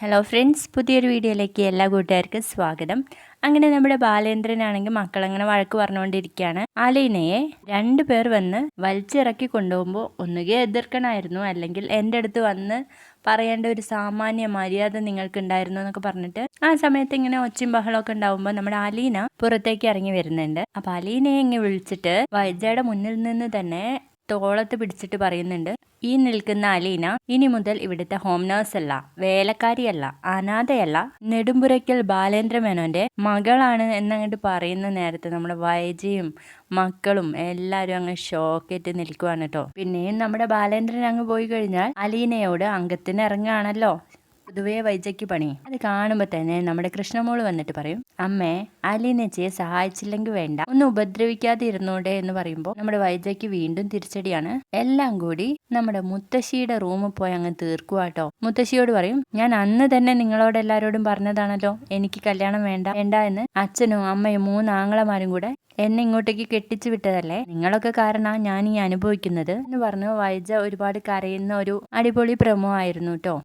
Hello friends, പുതിയൊരു വീഡിയോയിലേക്ക് എല്ലാ കൂട്ടുകാർക്കും സ്വാഗതം. അങ്ങനെ നമ്മുടെ ബാലേന്ദ്രനാണെങ്കിൽ മക്കളങ്ങനെ വഴക്ക് പറഞ്ഞുകൊണ്ടിരിക്കുകയാണ്. അലീനയെ 2 പേർ വന്ന് വലിച്ചിറക്കി കൊണ്ടുപോകുമ്പോൾ ഒന്നുകിൽ എതിർക്കണമായിരുന്നു, അല്ലെങ്കിൽ എൻ്റെ അടുത്ത് വന്ന് പറയേണ്ട ഒരു സാമാന്യ മര്യാദ നിങ്ങൾക്ക് ഉണ്ടായിരുന്നു എന്നൊക്കെ പറഞ്ഞിട്ട് ആ സമയത്ത് ഇങ്ങനെ ഒച്ചയും ബഹളമൊക്കെ ഉണ്ടാവുമ്പോൾ നമ്മുടെ അലീന പുറത്തേക്ക് ഇറങ്ങി വരുന്നുണ്ട്. അപ്പം അലീനയെ ഇങ്ങനെ വിളിച്ചിട്ട് വൈജയുടെ മുന്നിൽ നിന്ന് തന്നെ തോളത്ത് പിടിച്ചിട്ട് പറയുന്നുണ്ട്, ഈ നിൽക്കുന്ന അലീന ഇനി മുതൽ ഇവിടുത്തെ ഹോം നേഴ്സ് അല്ല, വേലക്കാരിയല്ല, അനാഥയല്ല, നെടുമ്പുരയ്ക്കൽ ബാലേന്ദ്ര മേനോന്റെ മകളാണ് എന്നങ്ങോട്ട് പറയുന്ന നേരത്തെ നമ്മുടെ വൈജയും മക്കളും എല്ലാവരും അങ്ങ് ഷോക്കേറ്റ് നിൽക്കുവാണ് കേട്ടോ. പിന്നെയും നമ്മുടെ ബാലേന്ദ്രൻ അങ്ങ് പോയി കഴിഞ്ഞാൽ അലീനയോട് അംഗത്തിന് ഇറങ്ങുകയാണല്ലോ പൊതുവേ വൈജയ്ക്ക് പണി. അത് കാണുമ്പോൾ തന്നെ നമ്മുടെ കൃഷ്ണമോള് വന്നിട്ട് പറയും, അമ്മേ അലീനച്ചയെ സഹായിച്ചില്ലെങ്കിൽ വേണ്ട, ഒന്ന് ഉപദ്രവിക്കാതെ ഇരുന്നോടെ എന്ന് പറയുമ്പോൾ നമ്മുടെ വൈജയ്ക്ക് വീണ്ടും തിരിച്ചടിയാണ്. എല്ലാം കൂടി നമ്മുടെ മുത്തശ്ശിയുടെ റൂമിൽ പോയി അങ്ങ് തീർക്കുവാട്ടോ. മുത്തശ്ശിയോട് പറയും, ഞാൻ അന്ന് തന്നെ നിങ്ങളോട് എല്ലാവരോടും പറഞ്ഞതാണല്ലോ എനിക്ക് കല്യാണം വേണ്ട വേണ്ട എന്ന്. അച്ഛനും അമ്മയും 3 ആങ്ങളമാരും കൂടെ എന്നെ ഇങ്ങോട്ടേക്ക് കെട്ടിച്ചു വിട്ടതല്ലേ, നിങ്ങളൊക്കെ കാരണം ഞാൻ ഈ അനുഭവിക്കുന്നത് എന്ന് പറഞ്ഞു വൈജ ഒരുപാട് കരയുന്ന ഒരു അടിപൊളി പ്രമോ ആയിരുന്നു കേട്ടോ.